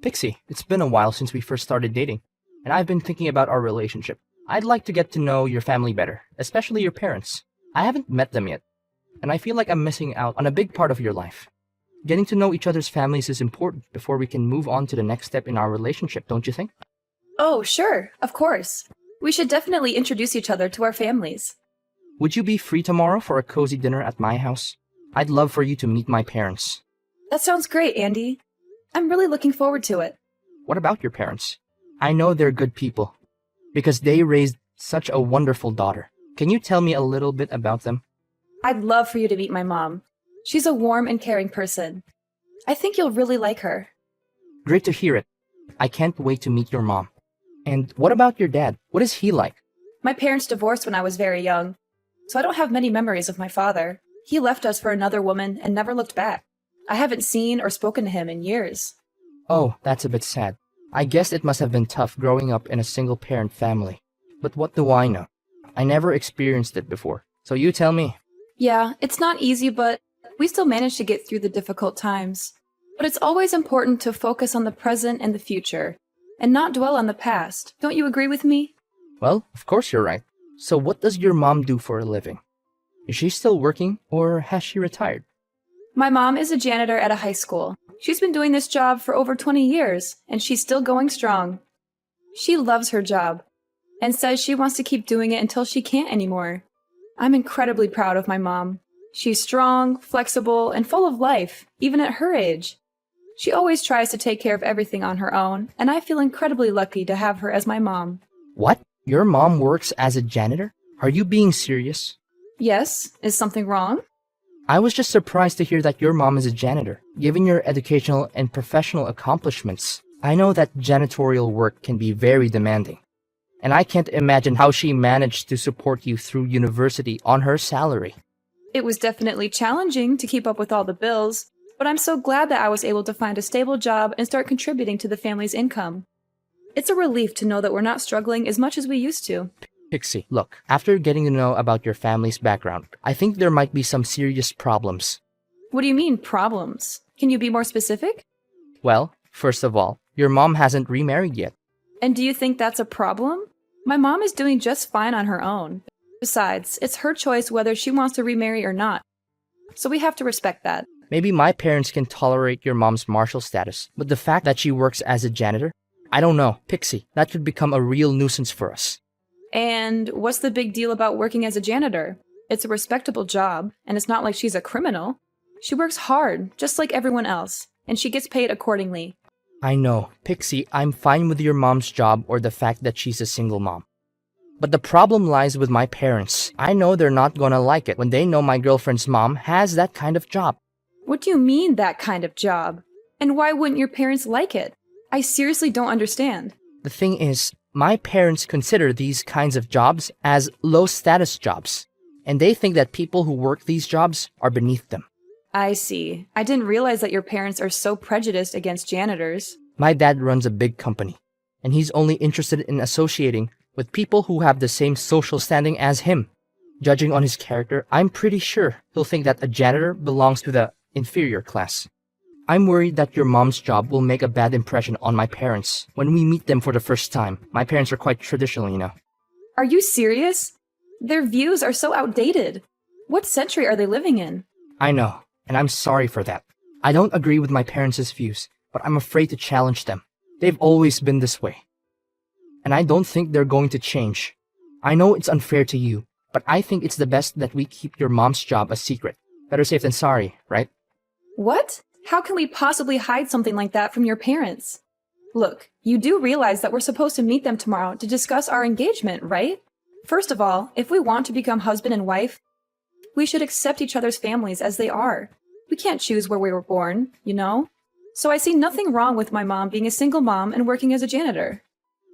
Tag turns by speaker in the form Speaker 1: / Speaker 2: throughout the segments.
Speaker 1: Pixie, it's been a while since we first started dating, and I've been thinking about our relationship. I'd like to get to know your family better, especially your parents. I haven't met them yet, and I feel like I'm missing out on a big part of your life. Getting to know each other's families is important before we can move on to the next step in our relationship, don't you think?
Speaker 2: Oh, sure, of course. We should definitely introduce each other to our families.
Speaker 1: Would you be free tomorrow for a cozy dinner at my house? I'd love for you to meet my parents.
Speaker 2: That sounds great, Andy. I'm really looking forward to it.
Speaker 1: What about your parents? I know they're good people, because they raised such a wonderful daughter. Can you tell me a little bit about them?
Speaker 2: I'd love for you to meet my mom. She's a warm and caring person. I think you'll really like her.
Speaker 1: Great to hear it. I can't wait to meet your mom. And what about your dad? What is he like?
Speaker 2: My parents divorced when I was very young, so I don't have many memories of my father. He left us for another woman and never looked back. I haven't seen or spoken to him in years.
Speaker 1: Oh, that's a bit sad. I guess it must have been tough growing up in a single-parent family. But what do I know? I never experienced it before. So you tell me.
Speaker 2: Yeah, it's not easy, but we still manage to get through the difficult times. But it's always important to focus on the present and the future, and not dwell on the past. Don't you agree with me?
Speaker 1: Well, of course you're right. So what does your mom do for a living? Is she still working, or has she retired?
Speaker 2: My mom is a janitor at a high school. She's been doing this job for over 20 years, and she's still going strong. She loves her job, and says she wants to keep doing it until she can't anymore. I'm incredibly proud of my mom. She's strong, flexible, and full of life, even at her age. She always tries to take care of everything on her own, and I feel incredibly lucky to have her as my mom.
Speaker 1: What? Your mom works as a janitor? Are you being serious?
Speaker 2: Yes, is something wrong?
Speaker 1: I was just surprised to hear that your mom is a janitor. Given your educational and professional accomplishments, I know that janitorial work can be very demanding. And I can't imagine how she managed to support you through university on her salary.
Speaker 2: It was definitely challenging to keep up with all the bills, but I'm so glad that I was able to find a stable job and start contributing to the family's income. It's a relief to know that we're not struggling as much as we used to.
Speaker 1: Pixie, look, after getting to know about your family's background, I think there might be some serious problems.
Speaker 2: What do you mean, problems? Can you be more specific?
Speaker 1: Well, first of all, your mom hasn't remarried yet.
Speaker 2: And do you think that's a problem? My mom is doing just fine on her own. Besides, it's her choice whether she wants to remarry or not. So we have to respect that.
Speaker 1: Maybe my parents can tolerate your mom's martial status, but the fact that she works as a janitor? I don't know, Pixie, that could become a real nuisance for us.
Speaker 2: And what's the big deal about working as a janitor? It's a respectable job, and it's not like she's a criminal. She works hard, just like everyone else, and she gets paid accordingly.
Speaker 1: I know, Pixie, I'm fine with your mom's job or the fact that she's a single mom. But the problem lies with my parents. I know they're not gonna like it when they know my girlfriend's mom has that kind of job.
Speaker 2: What do you mean, that kind of job? And why wouldn't your parents like it? I seriously don't understand.
Speaker 1: The thing is, my parents consider these kinds of jobs as low-status jobs, and they think that people who work these jobs are beneath them.
Speaker 2: I see. I didn't realize that your parents are so prejudiced against janitors.
Speaker 1: My dad runs a big company, and he's only interested in associating with people who have the same social standing as him. Judging on his character, I'm pretty sure he'll think that a janitor belongs to the inferior class. I'm worried that your mom's job will make a bad impression on my parents when we meet them for the first time. My parents are quite traditional, you know.
Speaker 2: Are you serious? Their views are so outdated. What century are they living in?
Speaker 1: I know, and I'm sorry for that. I don't agree with my parents' views, but I'm afraid to challenge them. They've always been this way. And I don't think they're going to change. I know it's unfair to you, but I think it's the best that we keep your mom's job a secret. Better safe than sorry, right?
Speaker 2: What? How can we possibly hide something like that from your parents? Look, you do realize that we're supposed to meet them tomorrow to discuss our engagement, right? First of all, if we want to become husband and wife, we should accept each other's families as they are. We can't choose where we were born, you know? So I see nothing wrong with my mom being a single mom and working as a janitor.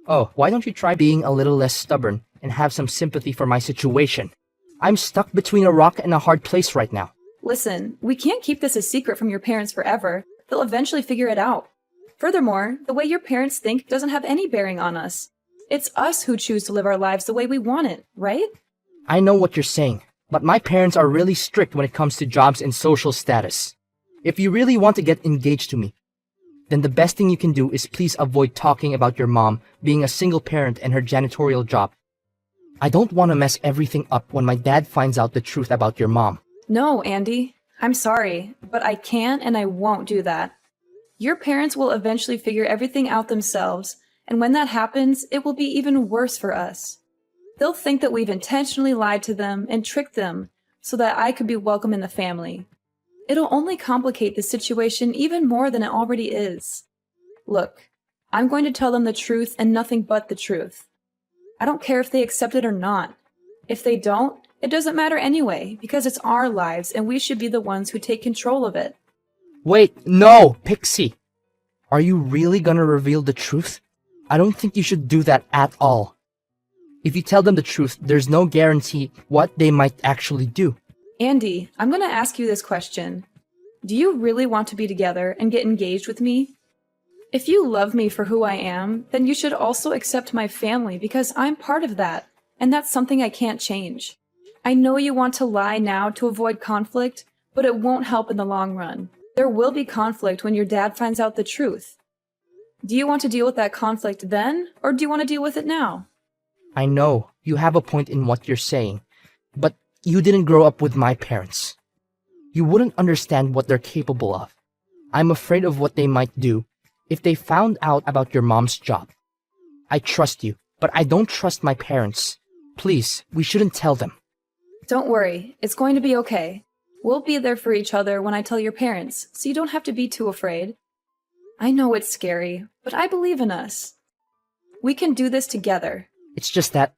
Speaker 1: Oh, why don't you try being a little less stubborn and have some sympathy for my situation? I'm stuck between a rock and a hard place right now.
Speaker 2: Listen, we can't keep this a secret from your parents forever. They'll eventually figure it out. Furthermore, the way your parents think doesn't have any bearing on us. It's us who choose to live our lives the way we want it, right?
Speaker 1: I know what you're saying, but my parents are really strict when it comes to jobs and social status. If you really want to get engaged to me, then the best thing you can do is please avoid talking about your mom being a single parent and her janitorial job. I don't want to mess everything up when my dad finds out the truth about your mom.
Speaker 2: No, Andy. I'm sorry, but I can't and I won't do that. Your parents will eventually figure everything out themselves, and when that happens, it will be even worse for us. They'll think that we've intentionally lied to them and tricked them so that I could be welcome in the family. It'll only complicate the situation even more than it already is. Look, I'm going to tell them the truth and nothing but the truth. I don't care if they accept it or not. If they don't, it doesn't matter anyway, because it's our lives and we should be the ones who take control of it.
Speaker 1: Wait, no, Pixie! Are you really gonna reveal the truth? I don't think you should do that at all. If you tell them the truth, there's no guarantee what they might actually do.
Speaker 2: Andy, I'm going to ask you this question. Do you really want to be together and get engaged with me? If you love me for who I am, then you should also accept my family because I'm part of that, and that's something I can't change. I know you want to lie now to avoid conflict, but it won't help in the long run. There will be conflict when your dad finds out the truth. Do you want to deal with that conflict then, or do you want to deal with it now?
Speaker 1: I know you have a point in what you're saying, but you didn't grow up with my parents. You wouldn't understand what they're capable of. I'm afraid of what they might do if they found out about your mom's job. I trust you, but I don't trust my parents. Please, we shouldn't tell them.
Speaker 2: Don't worry, it's going to be okay. We'll be there for each other when I tell your parents, so you don't have to be too afraid. I know it's scary, but I believe in us. We can do this together.
Speaker 1: It's just that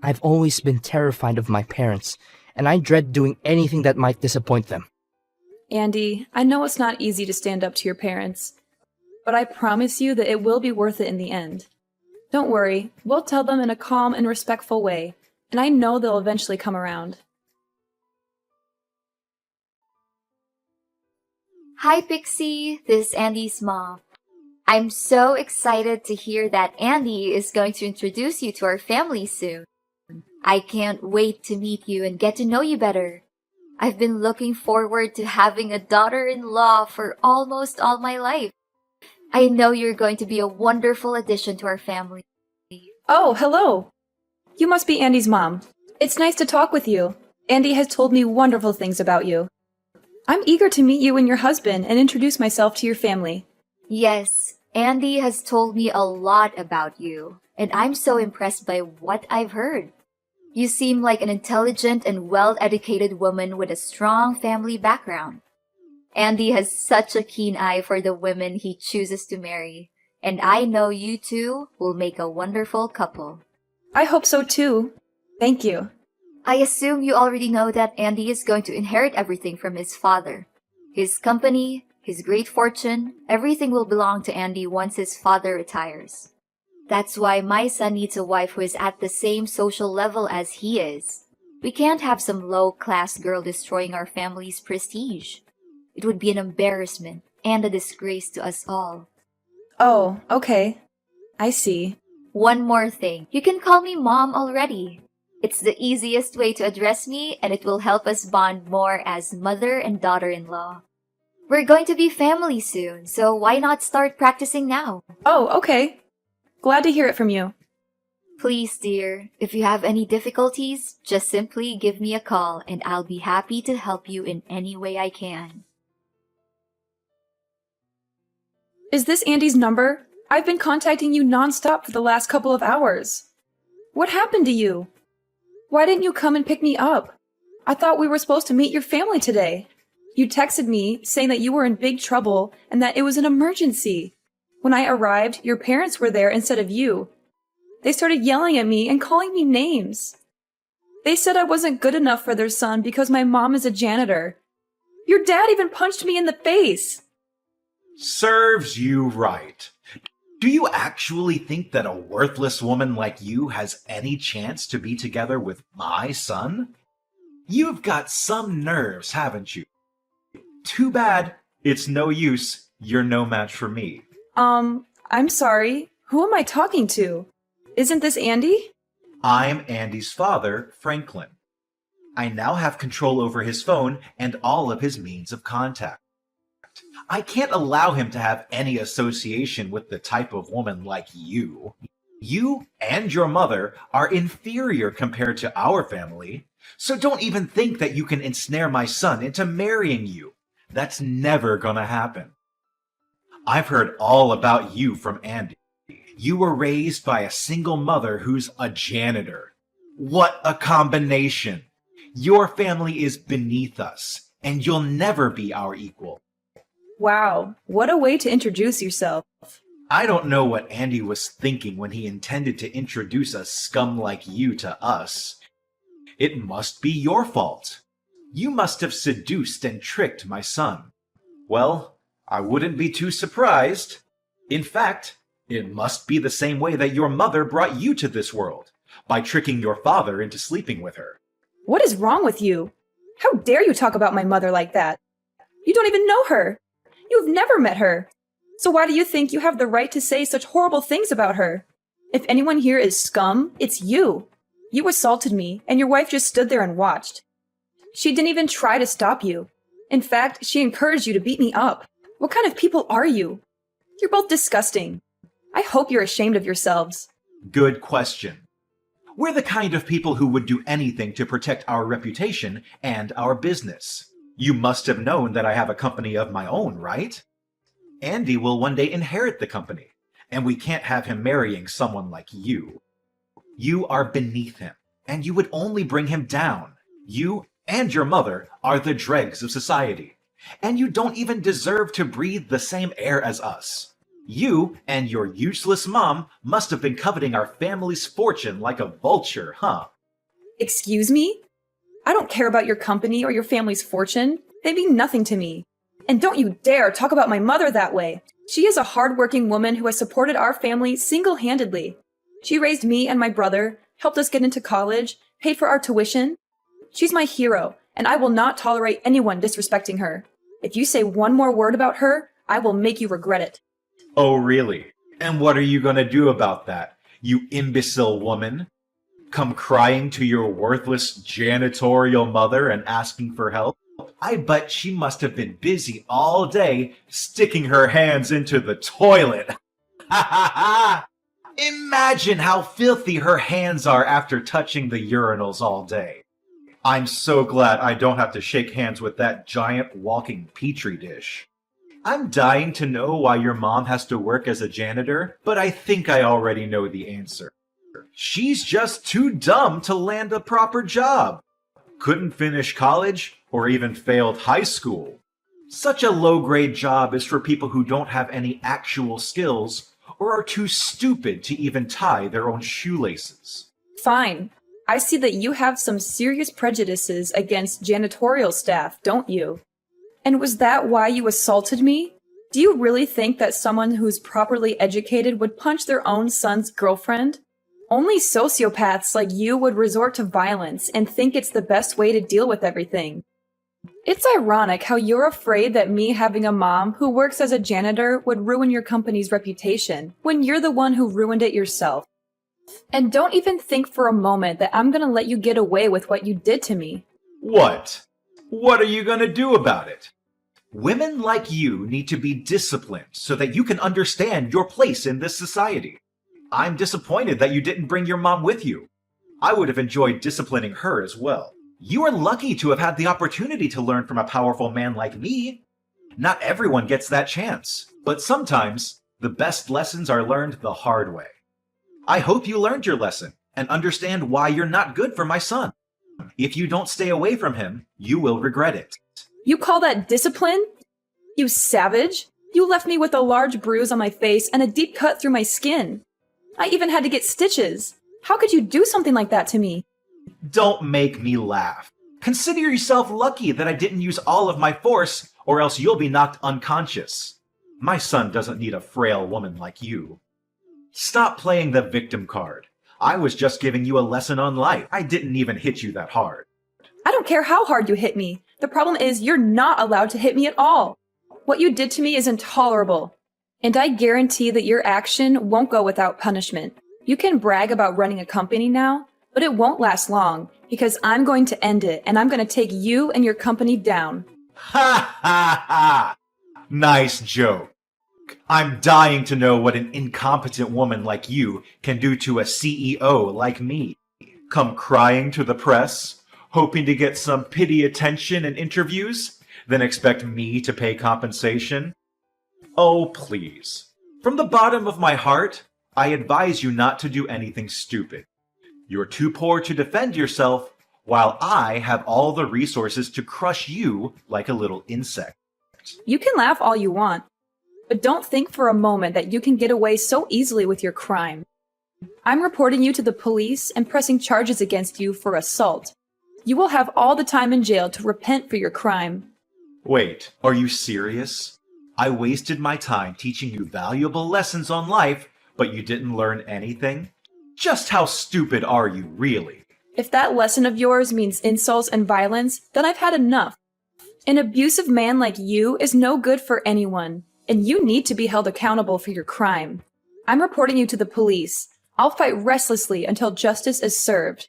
Speaker 1: I've always been terrified of my parents, and I dread doing anything that might disappoint them.
Speaker 2: Andy, I know it's not easy to stand up to your parents, but I promise you that it will be worth it in the end. Don't worry, we'll tell them in a calm and respectful way, and I know they'll eventually come around.
Speaker 3: Hi, Pixie. This is Andy's mom. I'm so excited to hear that Andy is going to introduce you to our family soon. I can't wait to meet you and get to know you better. I've been looking forward to having a daughter-in-law for almost all my life. I know you're going to be a wonderful addition to our family.
Speaker 2: Oh, hello. You must be Andy's mom. It's nice to talk with you. Andy has told me wonderful things about you. I'm eager to meet you and your husband and introduce myself to your family.
Speaker 3: Yes, Andy has told me a lot about you, and I'm so impressed by what I've heard. You seem like an intelligent and well-educated woman with a strong family background. Andy has such a keen eye for the women he chooses to marry, and I know you two will make a wonderful couple.
Speaker 2: I hope so too. Thank you.
Speaker 3: I assume you already know that Andy is going to inherit everything from his father. His company, his great fortune, everything will belong to Andy once his father retires. That's why my son needs a wife who is at the same social level as he is. We can't have some low-class girl destroying our family's prestige. It would be an embarrassment and a disgrace to us all.
Speaker 2: Oh, okay. I see.
Speaker 3: One more thing. You can call me Mom already. It's the easiest way to address me, and it will help us bond more as mother and daughter-in-law. We're going to be family soon, so why not start practicing now?
Speaker 2: Oh, okay. Glad to hear it from you.
Speaker 3: Please, dear, if you have any difficulties, just simply give me a call, and I'll be happy to help you in any way I can.
Speaker 2: Is this Andy's number? I've been contacting you nonstop for the last couple of hours. What happened to you? Why didn't you come and pick me up? I thought we were supposed to meet your family today. You texted me saying that you were in big trouble and that it was an emergency. When I arrived, your parents were there instead of you. They started yelling at me and calling me names. They said I wasn't good enough for their son because my mom is a janitor. Your dad even punched me in the face.
Speaker 4: Serves you right. Do you actually think that a worthless woman like you has any chance to be together with my son? You've got some nerves, haven't you? Too bad. It's no use. You're no match for me.
Speaker 2: I'm sorry. Who am I talking to? Isn't this Andy?
Speaker 4: I'm Andy's father, Franklin. I now have control over his phone and all of his means of contact. I can't allow him to have any association with the type of woman like you. You and your mother are inferior compared to our family, so don't even think that you can ensnare my son into marrying you. That's never gonna happen. I've heard all about you from Andy. You were raised by a single mother who's a janitor. What a combination! Your family is beneath us, and you'll never be our equal.
Speaker 2: Wow, what a way to introduce yourself.
Speaker 4: I don't know what Andy was thinking when he intended to introduce a scum like you to us. It must be your fault. You must have seduced and tricked my son. Well, I wouldn't be too surprised. In fact, it must be the same way that your mother brought you to this world, by tricking your father into sleeping with her.
Speaker 2: What is wrong with you? How dare you talk about my mother like that? You don't even know her. You've never met her. So why do you think you have the right to say such horrible things about her? If anyone here is scum, it's you. You assaulted me, and your wife just stood there and watched. She didn't even try to stop you. In fact, she encouraged you to beat me up. What kind of people are you? You're both disgusting. I hope you're ashamed of yourselves.
Speaker 4: Good question. We're the kind of people who would do anything to protect our reputation and our business. You must have known that I have a company of my own, right? Andy will one day inherit the company, and we can't have him marrying someone like you. You are beneath him, and you would only bring him down. You and your mother are the dregs of society, and you don't even deserve to breathe the same air as us. You and your useless mom must have been coveting our family's fortune like a vulture, huh?
Speaker 2: Excuse me? I don't care about your company or your family's fortune. They mean nothing to me. And don't you dare talk about my mother that way. She is a hard-working woman who has supported our family single-handedly. She raised me and my brother, helped us get into college, paid for our tuition. She's my hero, and I will not tolerate anyone disrespecting her. If you say one more word about her, I will make you regret it.
Speaker 4: Oh, really? And what are you gonna do about that, you imbecile woman? Come crying to your worthless janitorial mother and asking for help? I bet she must have been busy all day sticking her hands into the toilet. Ha ha ha! Imagine how filthy her hands are after touching the urinals all day. I'm so glad I don't have to shake hands with that giant walking petri dish. I'm dying to know why your mom has to work as a janitor, but I think I already know the answer. She's just too dumb to land a proper job. Couldn't finish college or even failed high school. Such a low-grade job is for people who don't have any actual skills or are too stupid to even tie their own shoelaces.
Speaker 2: Fine. I see that you have some serious prejudices against janitorial staff, don't you? And was that why you assaulted me? Do you really think that someone who's properly educated would punch their own son's girlfriend? Only sociopaths like you would resort to violence and think it's the best way to deal with everything. It's ironic how you're afraid that me having a mom who works as a janitor would ruin your company's reputation, when you're the one who ruined it yourself. And don't even think for a moment that I'm gonna let you get away with what you did to me.
Speaker 4: What? What are you gonna do about it? Women like you need to be disciplined so that you can understand your place in this society. I'm disappointed that you didn't bring your mom with you. I would have enjoyed disciplining her as well. You are lucky to have had the opportunity to learn from a powerful man like me. Not everyone gets that chance, but sometimes the best lessons are learned the hard way. I hope you learned your lesson and understand why you're not good for my son. If you don't stay away from him, you will regret it.
Speaker 2: You call that discipline? You savage! You left me with a large bruise on my face and a deep cut through my skin. I even had to get stitches. How could you do something like that to me?
Speaker 4: Don't make me laugh. Consider yourself lucky that I didn't use all of my force, or else you'll be knocked unconscious. My son doesn't need a frail woman like you. Stop playing the victim card. I was just giving you a lesson on life. I didn't even hit you that hard.
Speaker 2: I don't care how hard you hit me. The problem is you're not allowed to hit me at all. What you did to me is intolerable. And I guarantee that your action won't go without punishment. You can brag about running a company now, but it won't last long, because I'm going to end it, and I'm going to take you and your company down.
Speaker 4: Ha ha ha! Nice joke. I'm dying to know what an incompetent woman like you can do to a CEO like me. Come crying to the press, hoping to get some pity attention and interviews, then expect me to pay compensation? Oh, please. From the bottom of my heart, I advise you not to do anything stupid. You're too poor to defend yourself, while I have all the resources to crush you like a little insect.
Speaker 2: You can laugh all you want, but don't think for a moment that you can get away so easily with your crime. I'm reporting you to the police and pressing charges against you for assault. You will have all the time in jail to repent for your crime.
Speaker 4: Wait, are you serious? I wasted my time teaching you valuable lessons on life, but you didn't learn anything? Just how stupid are you, really?
Speaker 2: If that lesson of yours means insults and violence, then I've had enough. An abusive man like you is no good for anyone, and you need to be held accountable for your crime. I'm reporting you to the police. I'll fight restlessly until justice is served.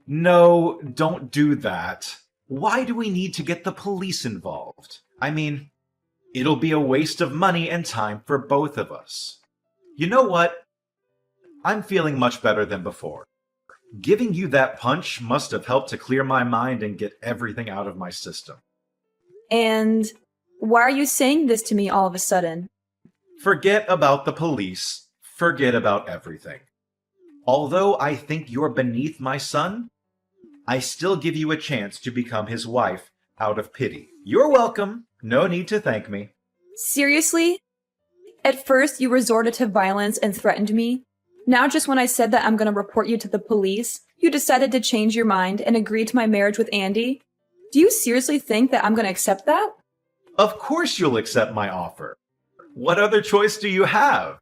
Speaker 4: No, don't do that. Why do we need to get the police involved? I mean, it'll be a waste of money and time for both of us. You know what? I'm feeling much better than before. Giving you that punch must have helped to clear my mind and get everything out of my system.
Speaker 2: And why are you saying this to me all of a sudden?
Speaker 4: Forget about the police. Forget about everything. Although I think you're beneath my son, I still give you a chance to become his wife out of pity. You're welcome. No need to thank me.
Speaker 2: Seriously? At first, you resorted to violence and threatened me. Now, just when I said that I'm going to report you to the police, you decided to change your mind and agree to my marriage with Andy? Do you seriously think that I'm going to accept that?
Speaker 4: Of course you'll accept my offer. What other choice do you have?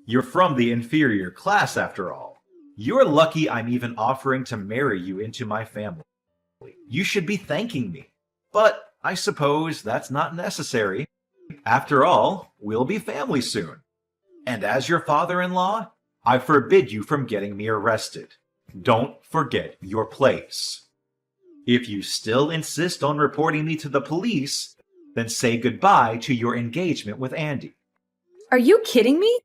Speaker 4: You're from the inferior class, after all. You're lucky I'm even offering to marry you into my family. You should be thanking me. But I suppose that's not necessary. After all, we'll be family soon. And as your father-in-law, I forbid you from getting me arrested. Don't forget your place. If you still insist on reporting me to the police, then say goodbye to your engagement with Andy.
Speaker 2: Are you kidding me?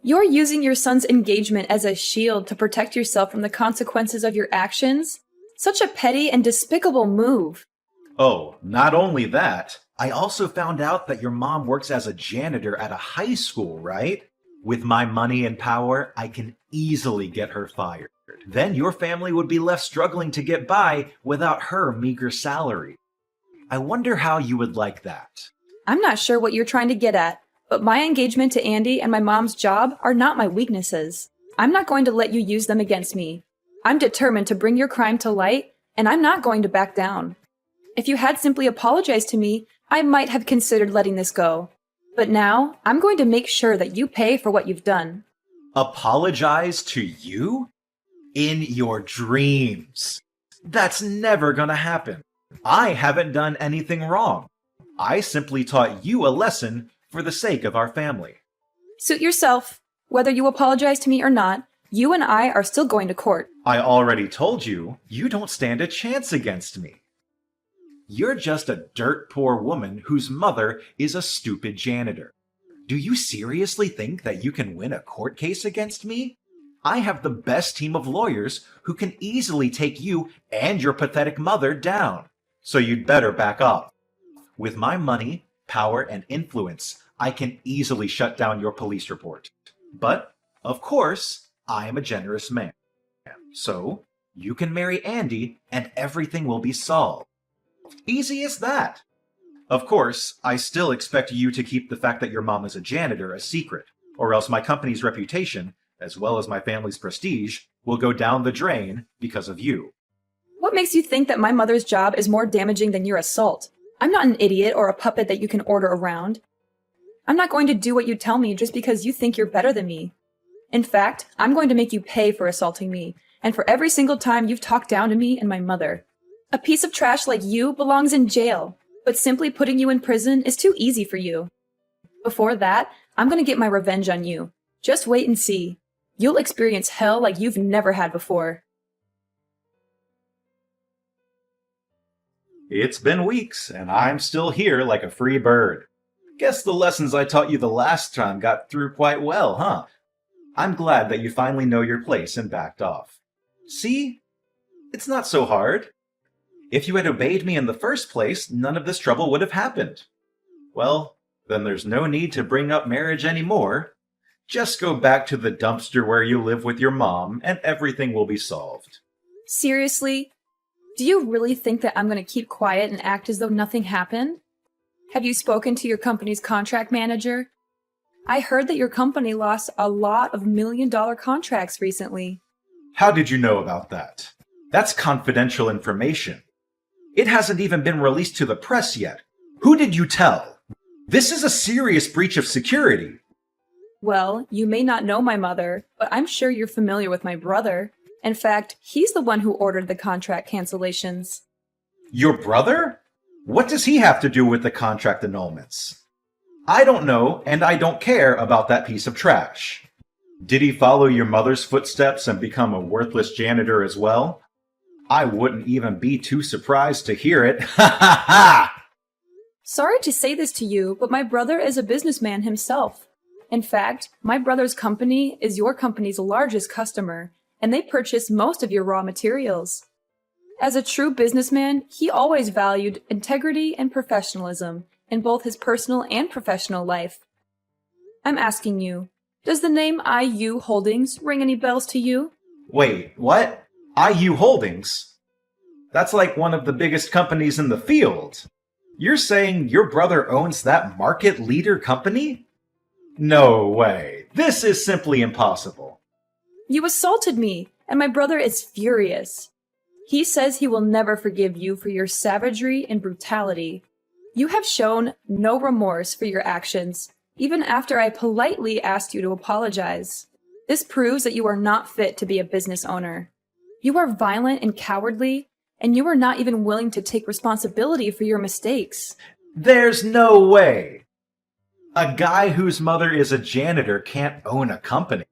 Speaker 2: You're using your son's engagement as a shield to protect yourself from the consequences of your actions? Such a petty and despicable move.
Speaker 4: Oh, not only that, I also found out that your mom works as a janitor at a high school, right? With my money and power, I can easily get her fired. Then your family would be left struggling to get by without her meager salary. I wonder how you would like that.
Speaker 2: I'm not sure what you're trying to get at, but my engagement to Andy and my mom's job are not my weaknesses. I'm not going to let you use them against me. I'm determined to bring your crime to light, and I'm not going to back down. If you had simply apologized to me, I might have considered letting this go. But now, I'm going to make sure that you pay for what you've done.
Speaker 4: Apologize to you? In your dreams. That's never gonna happen. I haven't done anything wrong. I simply taught you a lesson for the sake of our family.
Speaker 2: Suit yourself. Whether you apologize to me or not, you and I are still going to court.
Speaker 4: I already told you, you don't stand a chance against me. You're just a dirt poor woman whose mother is a stupid janitor. Do you seriously think that you can win a court case against me? I have the best team of lawyers who can easily take you and your pathetic mother down. So you'd better back off. With my money, power, and influence, I can easily shut down your police report. But, of course, I am a generous man. So, you can marry Andy and everything will be solved. Easy as that. Of course, I still expect you to keep the fact that your mom is a janitor a secret, or else my company's reputation, as well as my family's prestige, will go down the drain because of you.
Speaker 2: What makes you think that my mother's job is more damaging than your assault? I'm not an idiot or a puppet that you can order around. I'm not going to do what you tell me just because you think you're better than me. In fact, I'm going to make you pay for assaulting me, and for every single time you've talked down to me and my mother. A piece of trash like you belongs in jail, but simply putting you in prison is too easy for you. Before that, I'm going to get my revenge on you. Just wait and see. You'll experience hell like you've never had before.
Speaker 4: It's been weeks, and I'm still here like a free bird. Guess the lessons I taught you the last time got through quite well, huh? I'm glad that you finally know your place and backed off. See? It's not so hard. If you had obeyed me in the first place, none of this trouble would have happened. Well, then there's no need to bring up marriage anymore. Just go back to the dumpster where you live with your mom, and everything will be solved.
Speaker 2: Seriously? Do you really think that I'm going to keep quiet and act as though nothing happened? Have you spoken to your company's contract manager? I heard that your company lost a lot of million-dollar contracts recently.
Speaker 4: How did you know about that? That's confidential information. It hasn't even been released to the press yet. Who did you tell? This is a serious breach of security.
Speaker 2: Well, you may not know my mother, but I'm sure you're familiar with my brother. In fact, he's the one who ordered the contract cancellations.
Speaker 4: Your brother? What does he have to do with the contract annulments? I don't know, and I don't care about that piece of trash. Did he follow your mother's footsteps and become a worthless janitor as well? I wouldn't even be too surprised to hear it. Ha ha ha!
Speaker 2: Sorry to say this to you, but my brother is a businessman himself. In fact, my brother's company is your company's largest customer, and they purchase most of your raw materials. As a true businessman, he always valued integrity and professionalism in both his personal and professional life. I'm asking you, does the name IU Holdings ring any bells to you?
Speaker 4: Wait, what? IU Holdings? That's like one of the biggest companies in the field. You're saying your brother owns that market leader company? No way. This is simply impossible.
Speaker 2: You assaulted me, and my brother is furious. He says he will never forgive you for your savagery and brutality. You have shown no remorse for your actions, even after I politely asked you to apologize. This proves that you are not fit to be a business owner. You are violent and cowardly, and you are not even willing to take responsibility for your mistakes.
Speaker 4: There's no way. A guy whose mother is a janitor can't own a company.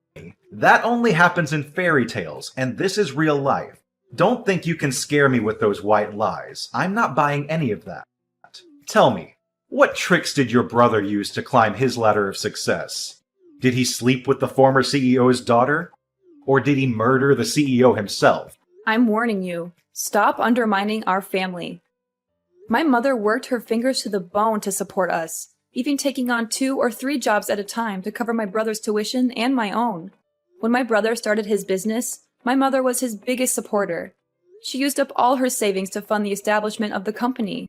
Speaker 4: That only happens in fairy tales, and this is real life. Don't think you can scare me with those white lies. I'm not buying any of that. Tell me, what tricks did your brother use to climb his ladder of success? Did he sleep with the former CEO's daughter? Or did he murder the CEO himself?
Speaker 2: I'm warning you. Stop undermining our family. My mother worked her fingers to the bone to support us, even taking on 2 or 3 jobs at a time to cover my brother's tuition and my own. When my brother started his business, my mother was his biggest supporter. She used up all her savings to fund the establishment of the company.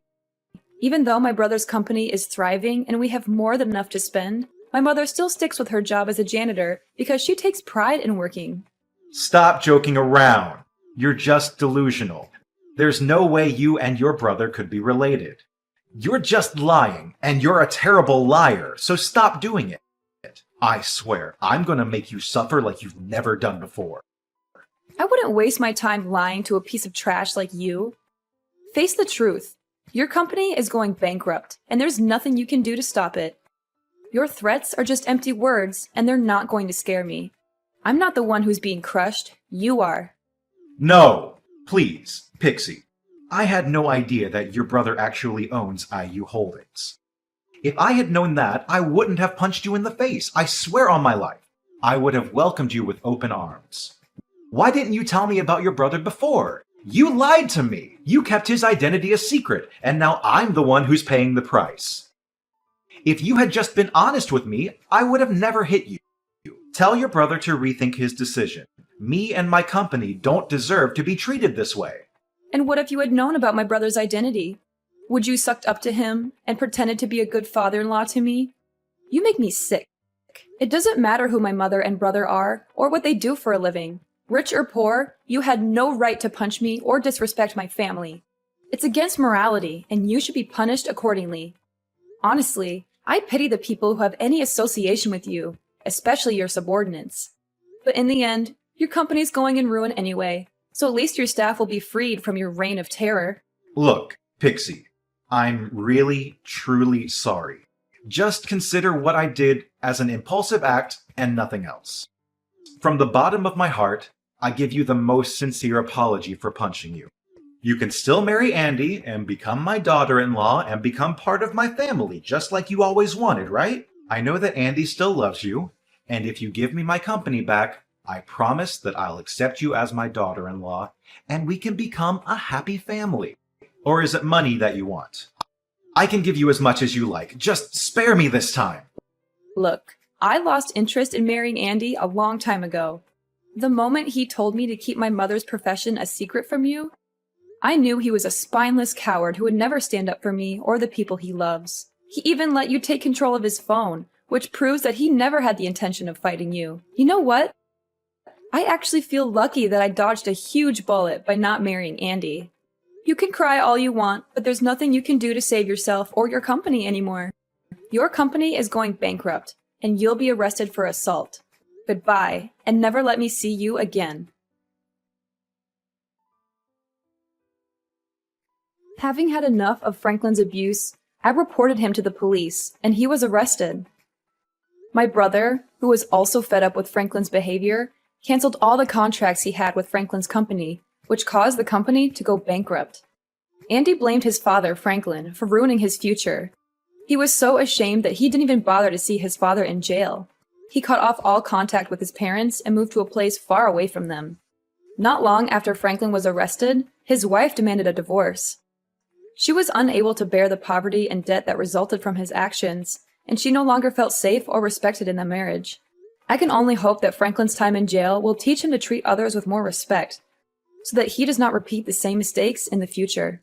Speaker 2: Even though my brother's company is thriving and we have more than enough to spend, my mother still sticks with her job as a janitor because she takes pride in working.
Speaker 4: Stop joking around. You're just delusional. There's no way you and your brother could be related. You're just lying, and you're a terrible liar, so stop doing it. I swear, I'm gonna make you suffer like you've never done before.
Speaker 2: I wouldn't waste my time lying to a piece of trash like you. Face the truth. Your company is going bankrupt, and there's nothing you can do to stop it. Your threats are just empty words, and they're not going to scare me. I'm not the one who's being crushed. You are.
Speaker 4: No, please, Pixie. I had no idea that your brother actually owns IU Holdings. If I had known that, I wouldn't have punched you in the face. I swear on my life. I would have welcomed you with open arms. Why didn't you tell me about your brother before? You lied to me. You kept his identity a secret, and now I'm the one who's paying the price. If you had just been honest with me, I would have never hit you. Tell your brother to rethink his decision. Me and my company don't deserve to be treated this way.
Speaker 2: And what if you had known about my brother's identity? Would you sucked up to him and pretended to be a good father-in-law to me? You make me sick. It doesn't matter who my mother and brother are or what they do for a living. Rich or poor, you had no right to punch me or disrespect my family. It's against morality, and you should be punished accordingly. Honestly, I pity the people who have any association with you, especially your subordinates. But in the end, your company's going in ruin anyway, so at least your staff will be freed from your reign of terror.
Speaker 4: Look, Pixie, I'm really, truly sorry. Just consider what I did as an impulsive act and nothing else. From the bottom of my heart, I give you the most sincere apology for punching you. You can still marry Andy and become my daughter-in-law and become part of my family, just like you always wanted, right? I know that Andy still loves you, and if you give me my company back, I promise that I'll accept you as my daughter-in-law, and we can become a happy family. Or is it money that you want? I can give you as much as you like. Just spare me this time.
Speaker 2: Look, I lost interest in marrying Andy a long time ago. The moment he told me to keep my mother's profession a secret from you, I knew he was a spineless coward who would never stand up for me or the people he loves. He even let you take control of his phone, which proves that he never had the intention of fighting you. You know what? I actually feel lucky that I dodged a huge bullet by not marrying Andy. You can cry all you want, but there's nothing you can do to save yourself or your company anymore. Your company is going bankrupt, and you'll be arrested for assault. Goodbye, and never let me see you again. Having had enough of Franklin's abuse, I reported him to the police, and he was arrested. My brother, who was also fed up with Franklin's behavior, canceled all the contracts he had with Franklin's company, which caused the company to go bankrupt. Andy blamed his father, Franklin, for ruining his future. He was so ashamed that he didn't even bother to see his father in jail. He cut off all contact with his parents and moved to a place far away from them. Not long after Franklin was arrested, his wife demanded a divorce. She was unable to bear the poverty and debt that resulted from his actions, and she no longer felt safe or respected in the marriage. I can only hope that Franklin's time in jail will teach him to treat others with more respect, so that he does not repeat the same mistakes in the future.